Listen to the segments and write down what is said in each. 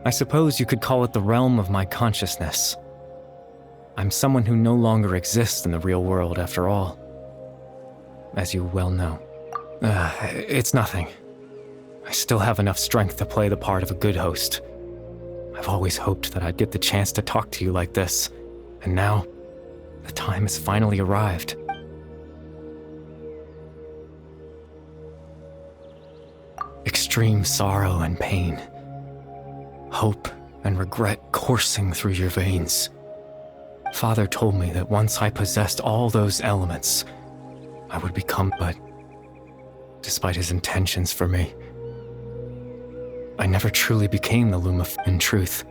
I suppose you could call it the realm of my consciousness. I'm someone who no longer exists in the real world after all, as you well know. It's nothing. I still have enough strength to play the part of a good host. I've always hoped that I'd get the chance to talk to you like this, and now, the time has finally arrived. Extreme sorrow and pain, hope and regret coursing through your veins. Father told me that once I possessed all those elements, I would become, but despite his intentions for me, I never truly became the Luma in truth.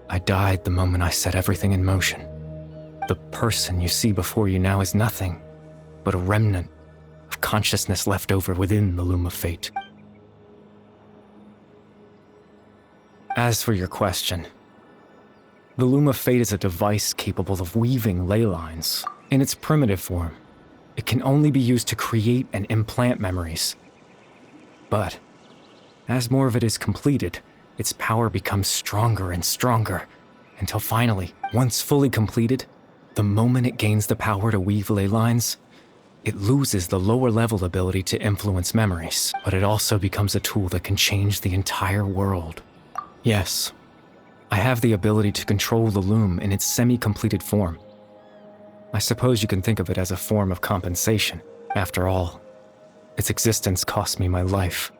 I died the moment I set everything in motion. The person you see before you now is nothing but a remnant of consciousness left over within the Luma fate. As for your question, the Luma fate is a device capable of weaving ley lines. In its primitive form, it can only be used to create and implant memories. But as more of it is completed, its power becomes stronger and stronger, until finally, once fully completed, the moment it gains the power to weave ley lines, it loses the lower-level ability to influence memories, but it also becomes a tool that can change the entire world. Yes, I have the ability to control the loom in its semi-completed form. I suppose you can think of it as a form of compensation. After all, its existence cost me my life.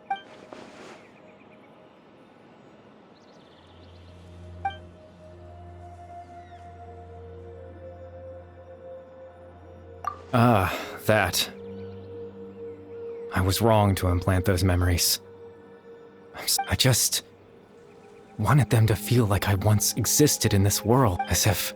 That. I was wrong to implant those memories. I just wanted them to feel like I once existed in this world, as if...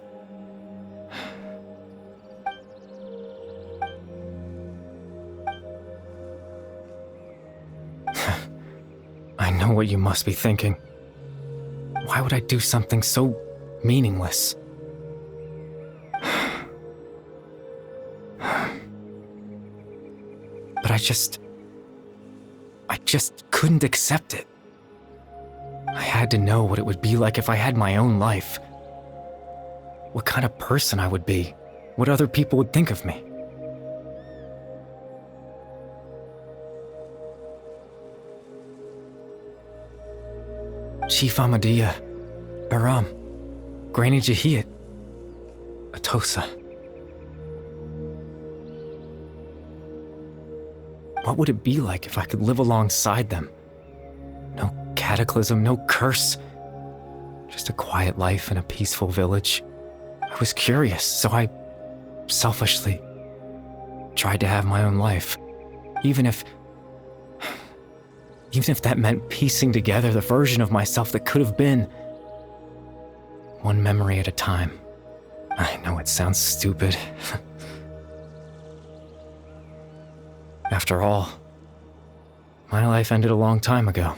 I know what you must be thinking. Why would I do something so meaningless? But I just couldn't accept it. I had to know what it would be like if I had my own life. What kind of person I would be. What other people would think of me. Chief Ahmadiyya, Aram, Granny Jahiyat, Atosa. What would it be like if I could live alongside them? No cataclysm, no curse. Just a quiet life in a peaceful village. I was curious, so I selfishly tried to have my own life. Even if that meant piecing together the version of myself that could have been. One memory at a time. I know it sounds stupid. After all, my life ended a long time ago.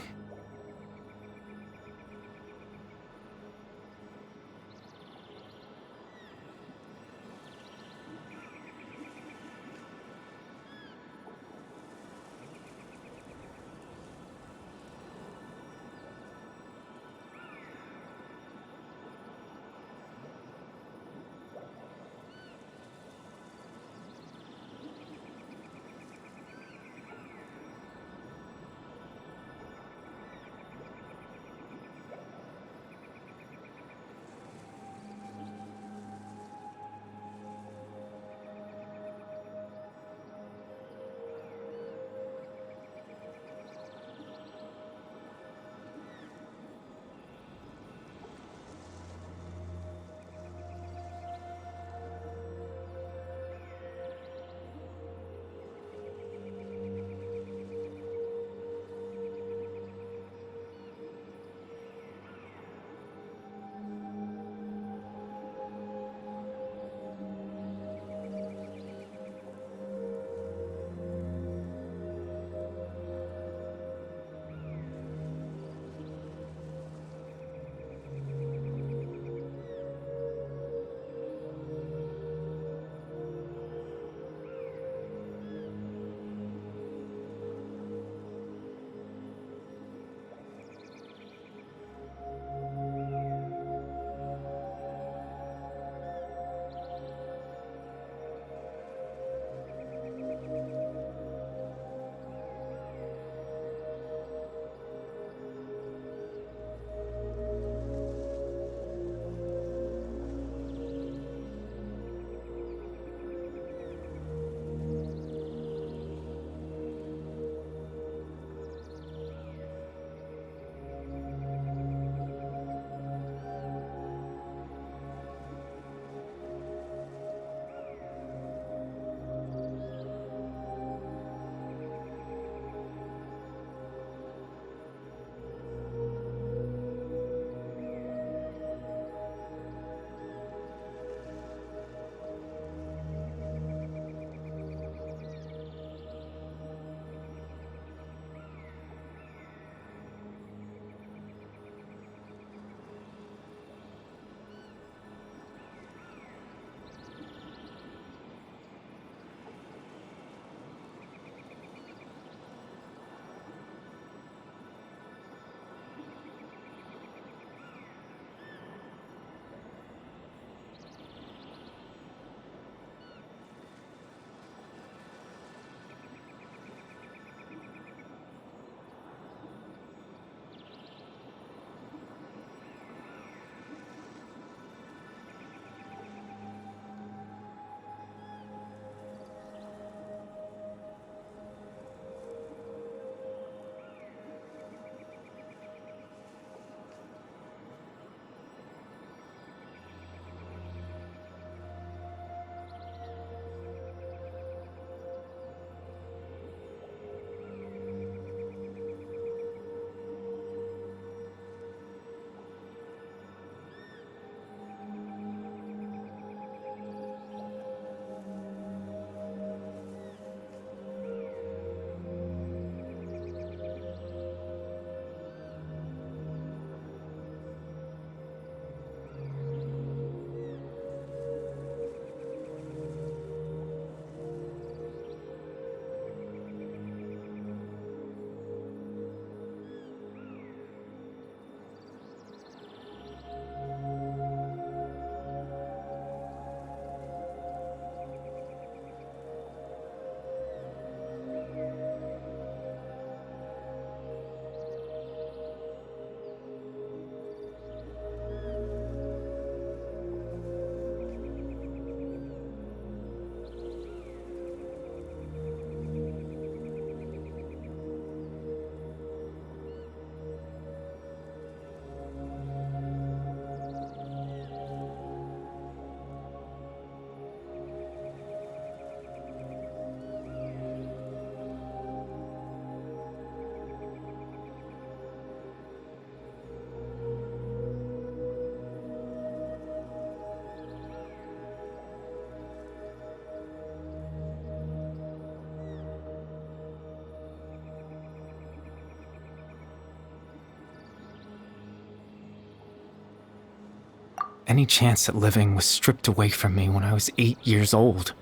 Any chance at living was stripped away from me when I was 8 years old.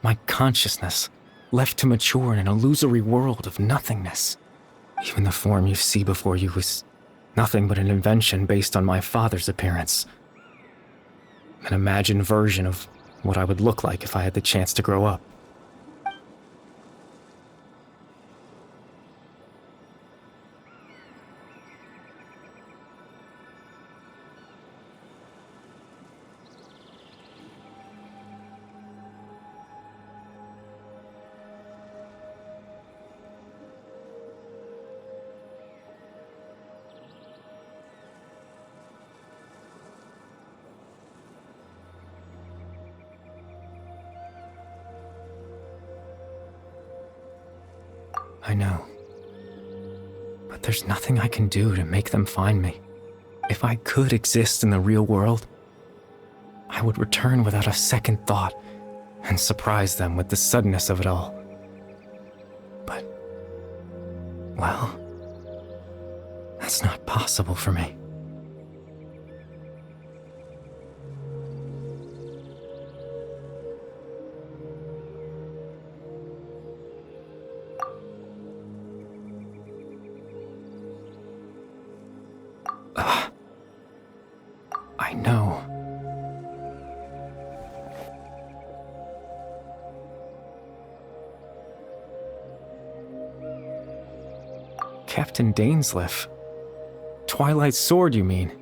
My consciousness left to mature in an illusory world of nothingness. Even the form you see before you was nothing but an invention based on my father's appearance. An imagined version of what I would look like if I had the chance to grow up. I know. But there's nothing I can do to make them find me. If I could exist in the real world, I would return without a second thought and surprise them with the suddenness of it all. But, well, that's not possible for me. I know. Captain Dainsleif. Twilight's sword, you mean?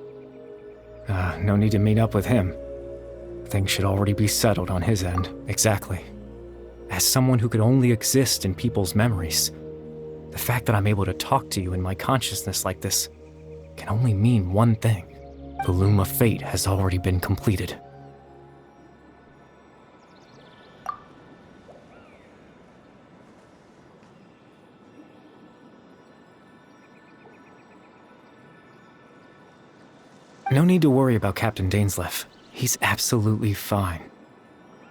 No need to meet up with him. Things should already be settled on his end. Exactly. As someone who could only exist in people's memories, the fact that I'm able to talk to you in my consciousness like this can only mean one thing. The Loom of Fate has already been completed. No need to worry about Captain Dainsleif. He's absolutely fine.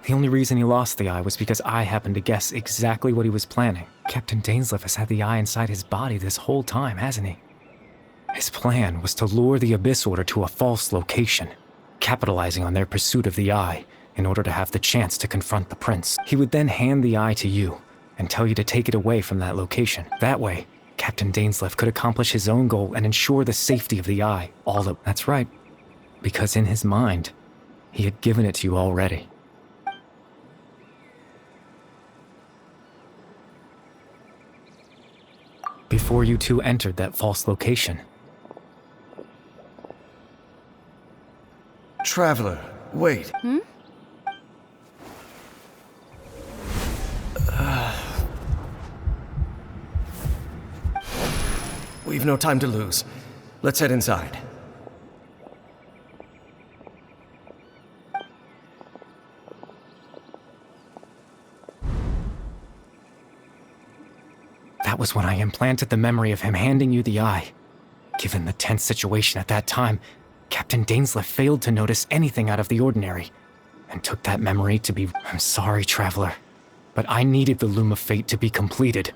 The only reason he lost the eye was because I happened to guess exactly what he was planning. Captain Dainsleif has had the eye inside his body this whole time, hasn't he? His plan was to lure the Abyss Order to a false location, capitalizing on their pursuit of the eye in order to have the chance to confront the prince. He would then hand the eye to you and tell you to take it away from that location. That way, Captain Dainsleif could accomplish his own goal and ensure the safety of the eye. That's right, because in his mind, he had given it to you already. Before you two entered that false location. Traveler, wait. We've no time to lose. Let's head inside. That was when I implanted the memory of him handing you the eye. Given the tense situation at that time, Captain Dainsleif failed to notice anything out of the ordinary, and took that memory to be... I'm sorry, Traveler, but I needed the Loom of Fate to be completed.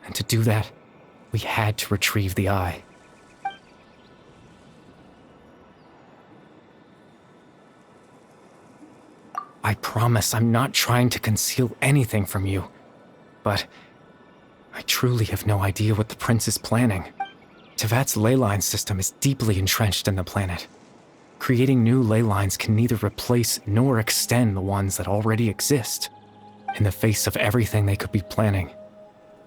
And to do that, we had to retrieve the eye. I promise I'm not trying to conceal anything from you, but I truly have no idea what the prince is planning. Tevat's ley line system is deeply entrenched in the planet. Creating new ley lines can neither replace nor extend the ones that already exist. In the face of everything they could be planning,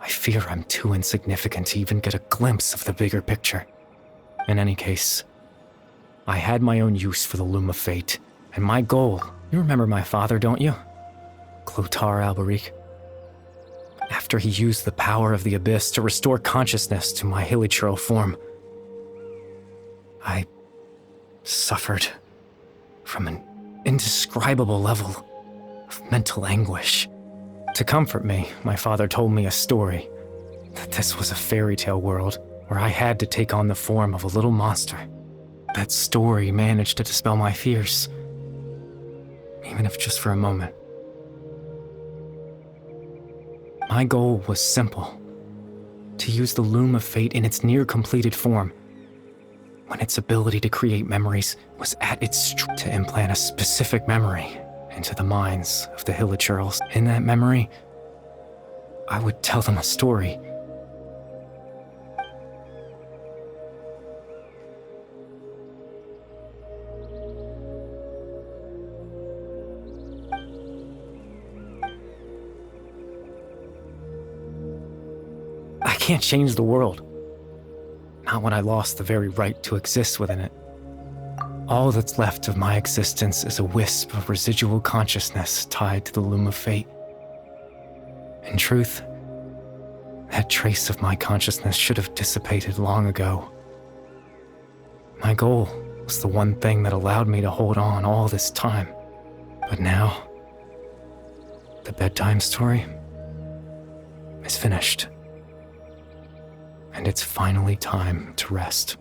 I fear I'm too insignificant to even get a glimpse of the bigger picture. In any case, I had my own use for the Loom of Fate, and my goal... You remember my father, don't you? Clotar Alberic. After he used the power of the Abyss to restore consciousness to my hilichurl form, I suffered from an indescribable level of mental anguish. To comfort me, my father told me a story, that this was a fairy tale world where I had to take on the form of a little monster. That story managed to dispel my fears, even if just for a moment. My goal was simple: to use the Loom of Fate in its near-completed form. when its ability to create memories was at its to implant a specific memory into the minds of the Hilichurls. In that memory, I would tell them a story. I can't change the world. Not when I lost the very right to exist within it. All that's left of my existence is a wisp of residual consciousness tied to the loom of fate. In truth, that trace of my consciousness should have dissipated long ago. My goal was the one thing that allowed me to hold on all this time. But now, the bedtime story is finished. And it's finally time to rest.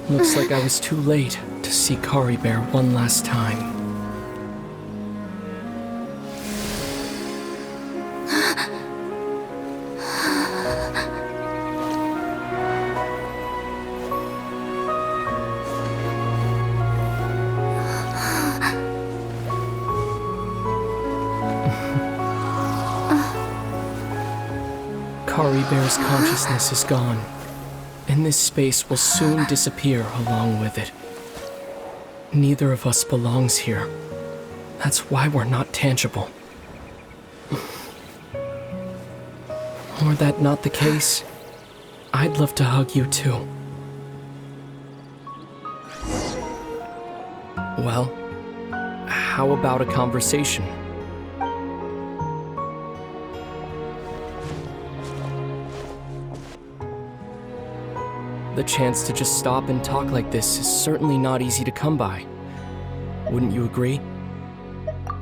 Looks like I was too late to see Kari Bear one last time. Kari Bear's consciousness is gone, and this space will soon disappear along with it. Neither of us belongs here. That's why we're not tangible. Were that not the case, I'd love to hug you too. Well, how about a conversation? The chance to just stop and talk like this is certainly not easy to come by. Wouldn't you agree?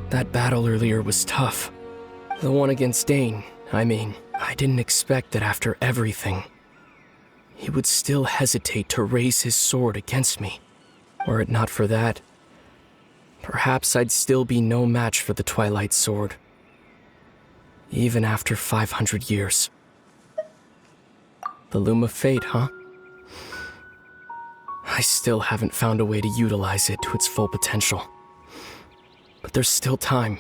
That battle earlier was tough. The one against Dane, I mean. I didn't expect that after everything, he would still hesitate to raise his sword against me. Were it not for that, perhaps I'd still be no match for the Twilight Sword. Even after 500 years. The Loom of Fate, huh? I still haven't found a way to utilize it to its full potential. But there's still time.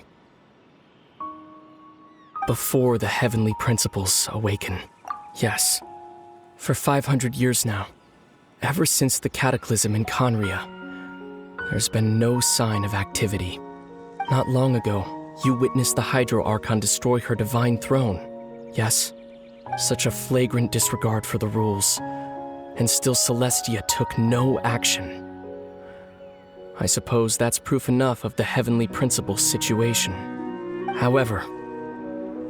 Before the heavenly principles awaken. Yes. For 500 years now, ever since the cataclysm in Conria, there's been no sign of activity. Not long ago, you witnessed the Hydro Archon destroy her divine throne. Yes? Such a flagrant disregard for the rules. And still Celestia took no action. I suppose that's proof enough of the Heavenly Principles situation. However,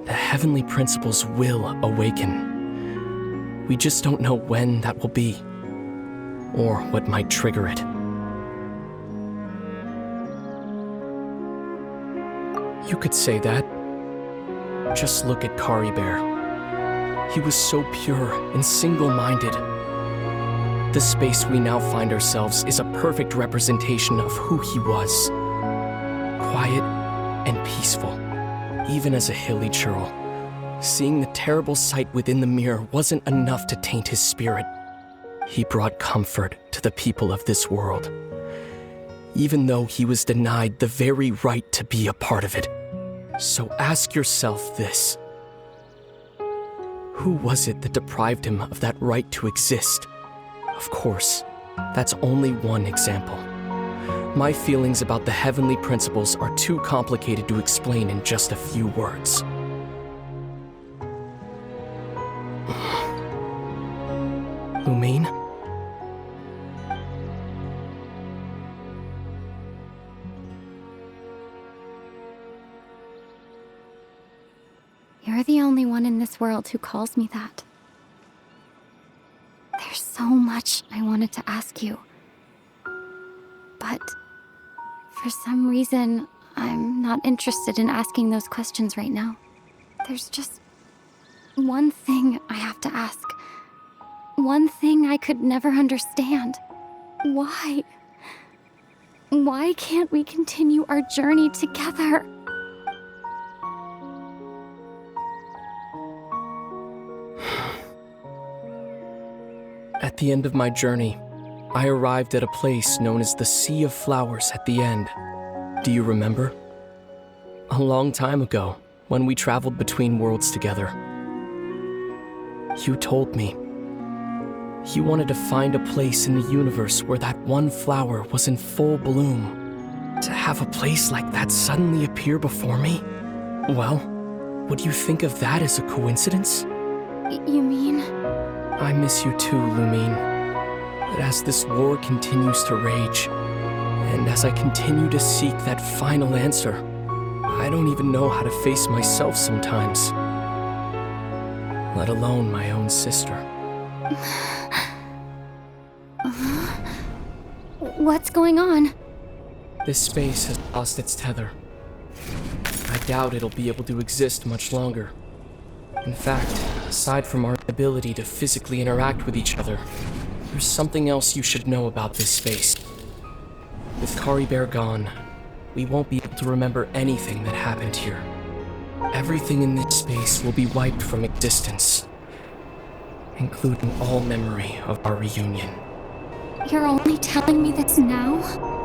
the Heavenly Principles will awaken. We just don't know when that will be, or what might trigger it. You could say that. Just look at Kari Bear. He was so pure and single-minded. The space we now find ourselves is a perfect representation of who he was. Quiet and peaceful, even as a Hilichurl. Seeing the terrible sight within the mirror wasn't enough to taint his spirit. He brought comfort to the people of this world, even though he was denied the very right to be a part of it. So ask yourself this. Who was it that deprived him of that right to exist? Of course, that's only one example. My feelings about the heavenly principles are too complicated to explain in just a few words. Lumine? You're the only one in this world who calls me that. There's so much I wanted to ask you. But for some reason, I'm not interested in asking those questions right now. There's just one thing I have to ask. One thing I could never understand. Why? Why can't we continue our journey together? At the end of my journey, I arrived at a place known as the Sea of Flowers at the end. Do you remember? A long time ago, when we traveled between worlds together. You told me you wanted to find a place in the universe where that one flower was in full bloom. To have a place like that suddenly appear before me? Well, would you think of that as a coincidence? You mean? I miss you too, Lumine. But as this war continues to rage, and as I continue to seek that final answer, I don't even know how to face myself sometimes. Let alone my own sister. What's going on? This space has lost its tether. I doubt it'll be able to exist much longer. In fact, aside from our ability to physically interact with each other, there's something else you should know about this space. With Kari Bear gone, we won't be able to remember anything that happened here. Everything in this space will be wiped from existence, including all memory of our reunion. You're only telling me this now?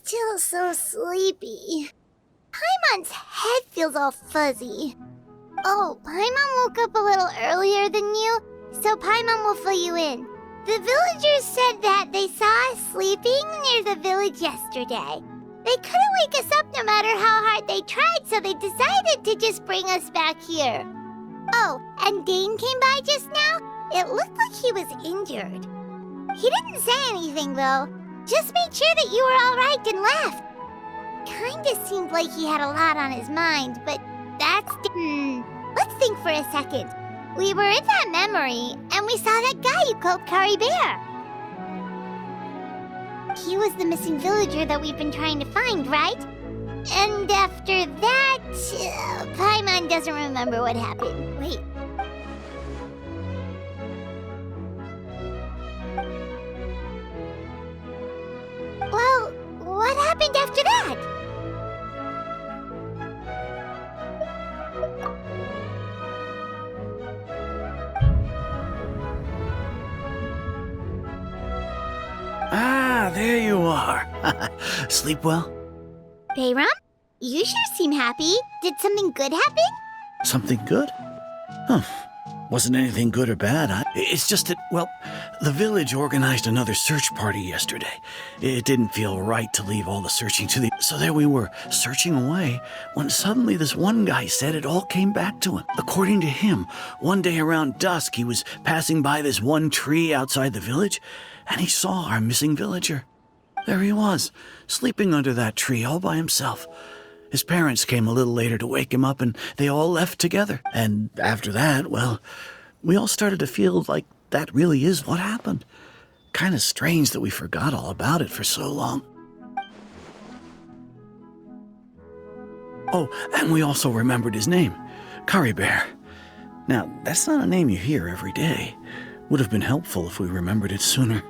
Still so sleepy. Paimon's head feels all fuzzy. Oh, Paimon woke up a little earlier than you, so Paimon will fill you in. The villagers said that they saw us sleeping near the village yesterday. They couldn't wake us up no matter how hard they tried, so they decided to just bring us back here. Oh, and Dane came by just now. It looked like he was injured. He didn't say anything, though. Just made sure that you were all right and left. Kinda seemed like he had a lot on his mind, but that's... Let's think for a second. We were in that memory, and we saw that guy you called Kari Bear. He was the missing villager that we've been trying to find, right? And after that, Paimon doesn't remember what happened. Wait. Well, what happened after that? Ah, there you are. Sleep well? Bayram? You sure seem happy. Did something good happen? Something good? Huh. Wasn't anything good or bad. It's just that, well, the village organized another search party yesterday. It didn't feel right to leave all the searching to the... So there we were, searching away, when suddenly this one guy said it all came back to him. According to him, one day around dusk, he was passing by this one tree outside the village, and he saw our missing villager. There he was, sleeping under that tree all by himself. His parents came a little later to wake him up, and they all left together. And after that, well, we all started to feel like that really is what happened. Kind of strange that we forgot all about it for so long. Oh, and we also remembered his name, Kari Bear. Now, that's not a name you hear every day. Would have been helpful if we remembered it sooner.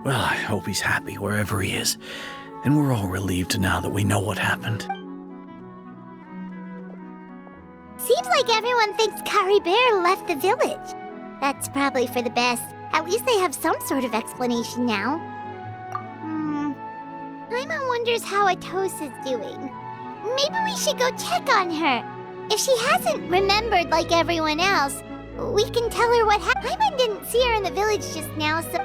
Well, I hope he's happy wherever he is. And we're all relieved now that we know what happened. Seems like everyone thinks Kari Bear left the village. That's probably for the best. At least they have some sort of explanation now. Paimon wonders how Atos is doing. Maybe we should go check on her. If she hasn't remembered like everyone else, we can tell her what happened. Paimon didn't see her in the village just now, so